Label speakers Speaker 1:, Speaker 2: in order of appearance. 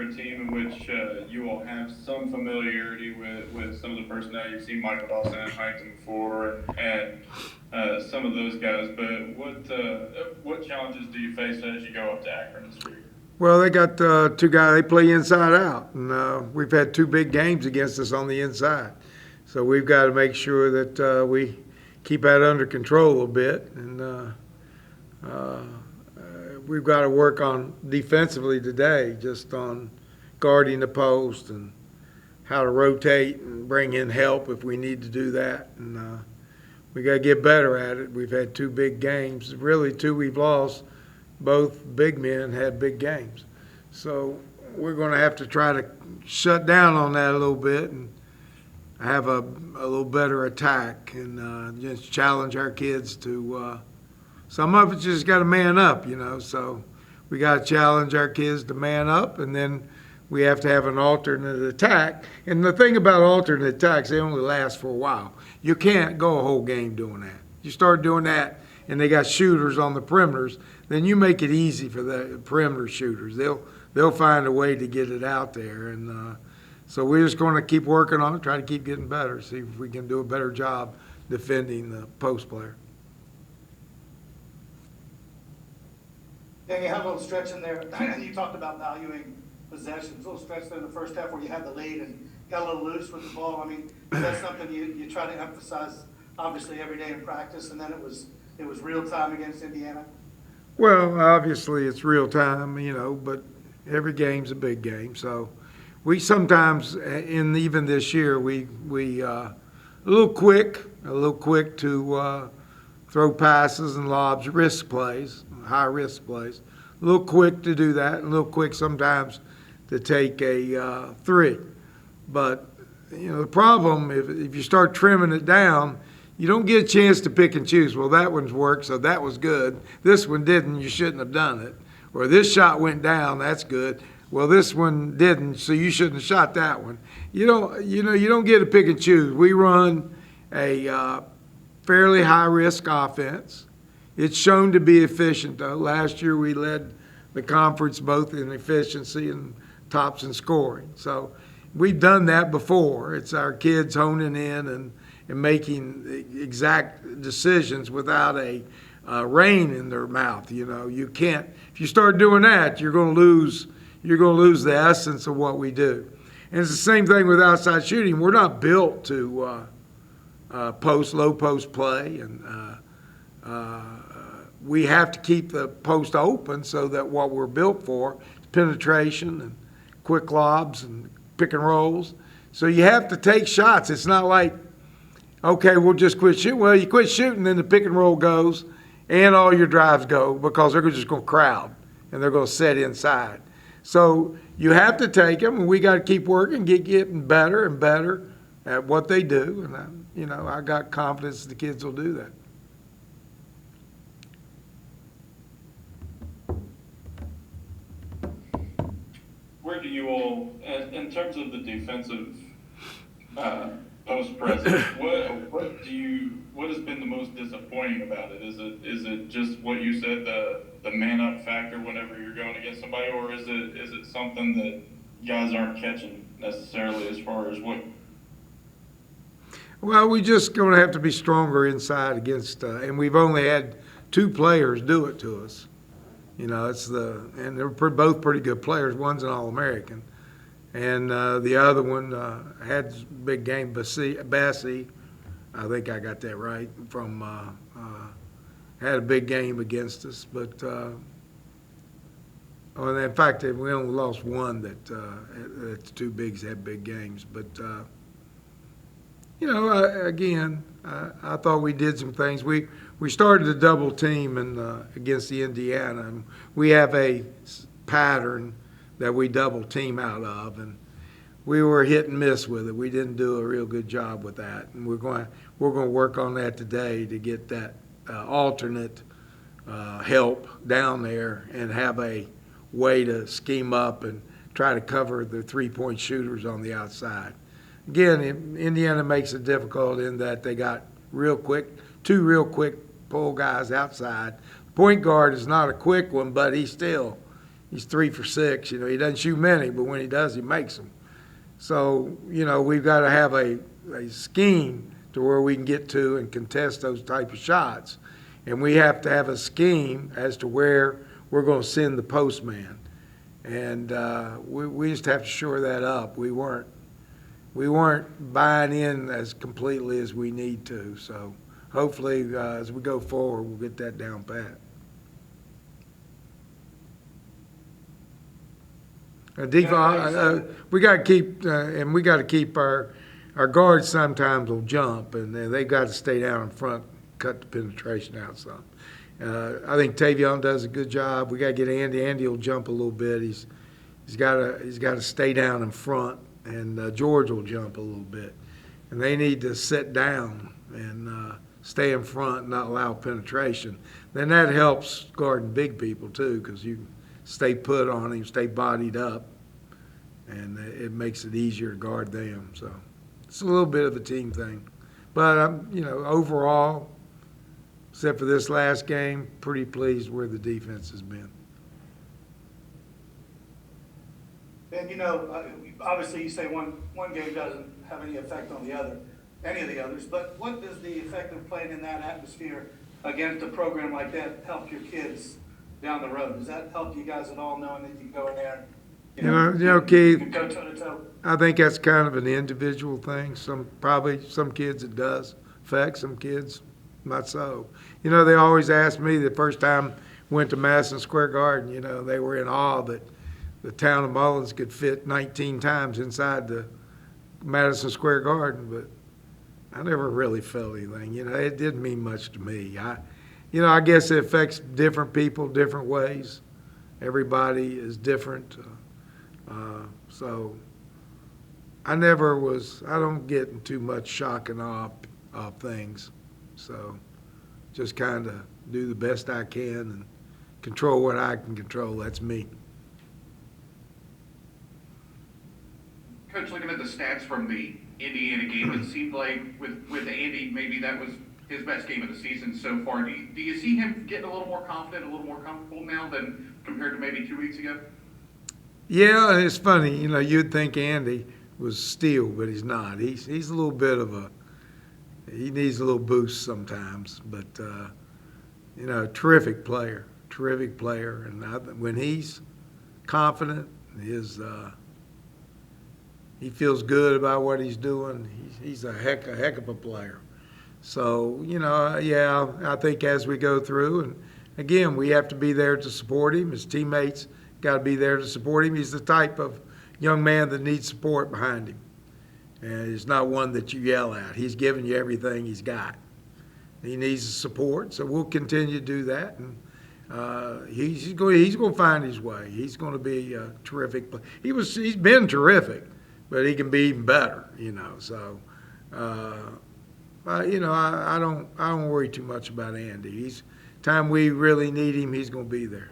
Speaker 1: a team in which you all have some familiarity with some of the personnel. You've seen Michael Dawson and Huntington before, and some of those guys. But what challenges do you face as you go up to Akron this week?
Speaker 2: Well, they got two guys. They play inside out, and we've had two big games against us on the inside. So we've got to make sure that we keep that under control a bit, and we've got to work on defensively today, just on guarding the post and how to rotate and bring in help if we need to do that. And we got to get better at it. We've had two big games, really two we've lost. Both big men had big games, so we're going to have to try to shut down on that a little bit and have a little better attack and just challenge our kids to. Some of it just got to man up, So we got to challenge our kids to man up, and then we have to have an alternate attack. And the thing about alternate attacks, they only last for a while. You can't go a whole game doing that. You start doing that, and they got shooters on the perimeters, then you make it easy for the perimeter shooters. They'll find a way to get it out there, and so we're just going to keep working on it, try to keep getting better, see if we can do a better job defending the post player.
Speaker 3: Yeah, you had a little stretch in there, and you talked about valuing possessions. A little stretch there in the first half where you had the lead and got a little loose with the ball. I mean, is that something you try to emphasize, obviously, every day in practice, and then it was real time against Indiana?
Speaker 2: Well, obviously it's real time, but every game's a big game. So we sometimes, in even this year, we a little quick to throw passes and lobs, risk plays, high risk plays. A little quick to do that, and a little quick sometimes to take a three. But the problem, if you start trimming it down, you don't get a chance to pick and choose. Well, that one's worked, so that was good. This one didn't, you shouldn't have done it. Or this shot went down, that's good. Well, this one didn't, so you shouldn't have shot that one. You don't get to pick and choose. We run a fairly high risk offense. It's shown to be efficient, though. Last year we led the conference both in efficiency and tops in scoring. So we've done that before. It's our kids honing in and making exact decisions without a rein in their mouth. You can't. If you start doing that, you're going to lose. You're going to lose the essence of what we do. And it's the same thing with outside shooting. We're not built to low post play, and we have to keep the post open so that what we're built for is penetration and quick lobs and pick and rolls. So you have to take shots. It's not like, okay, we'll just quit shooting. Well, you quit shooting, then the pick and roll goes, and all your drives go because they're just going to crowd, and they're going to set inside. So you have to take them, and we got to keep working, getting better and better at what they do. And I got confidence the kids will do that.
Speaker 1: Where do you all, in terms of the defensive post presence, what has been the most disappointing about it? Is it just what you said, the man up factor whenever you're going against somebody, or is it something that guys aren't catching necessarily as far as what?
Speaker 2: Well, we just going to have to be stronger inside against, and we've only had two players do it to us. And they're both pretty good players. One's an All-American, and the other one had a big game. Bassie, I think I got that right. Had a big game against us, but in fact, we only lost one that the two bigs had big games. But I thought we did some things. We started a double team against the Indiana, and we have a pattern that we double team out of, and we were hit and miss with it. We didn't do a real good job with that, and we're going to work on that today to get that alternate help down there and have a way to scheme up and try to cover the three-point shooters on the outside. Again, Indiana makes it difficult in that they got two real quick pull guys outside. Point guard is not a quick one, but he still he's 3 for 6. You know, he doesn't shoot many, but when he does, he makes them. So, you know, we've got to have a scheme to where we can get to and contest those type of shots. And we have to have a scheme as to where we're going to send the postman. And we just have to shore that up. We weren't buying in as completely as we need to. So hopefully, as we go forward, we'll get that down pat. We got to keep, and we got to keep our guards sometimes will jump, and they got to stay down in front, cut the penetration out some. I think Tavion does a good job. We got to get Andy. Andy will jump a little bit. He's got to stay down in front, and George will jump a little bit. And they need to sit down and stay in front and not allow penetration. Then that helps guarding big people too, because you stay put on him, stay bodied up, and it makes it easier to guard them. So it's a little bit of a team thing. But I'm, you know, overall, except for this last game, pretty pleased where the defense has been.
Speaker 3: And, you know, obviously you say one game doesn't have any effect on any of the others, but what does the effect of playing in that atmosphere against a program like that help your kids down the road? Does that help you guys at all, knowing that you can go in there,
Speaker 2: You know, Keith,
Speaker 3: go toe to toe?
Speaker 2: I think that's kind of an individual thing. Probably some kids it does affect, some kids not so. You know, they always ask me the first time I went to Madison Square Garden, you know, they were in awe that the town of Mullins could fit 19 times inside the Madison Square Garden, but I never really felt anything. You know, it didn't mean much to me. I guess it affects different people different ways. Everybody is different. So I don't get in too much shock and awe of things. So just kind of do the best I can and control what I can control. That's me.
Speaker 4: Coach, looking at the stats from the Indiana game, it seemed like with Andy, maybe that was his best game of the season so far. Do you see him getting a little more confident, a little more comfortable now than compared to maybe 2 weeks ago?
Speaker 2: Yeah, and it's funny. You know, you'd think Andy was steel, but he's not. He's a little bit of he needs a little boost sometimes. But, you know, terrific player. And when he's confident, he feels good about what he's doing. He's a heck of a player. So, you know, yeah, I think as we go through, and again, we have to be there to support him. His teammates got to be there to support him. He's the type of young man that needs support behind him. And he's not one that you yell at. He's giving you everything he's got. He needs the support, so we'll continue to do that. And he's going to find his way. He's going to be a terrific player. He's been terrific, but he can be even better, you know. So, you know, I don't worry too much about Andy. Time we really need him, he's going to be there.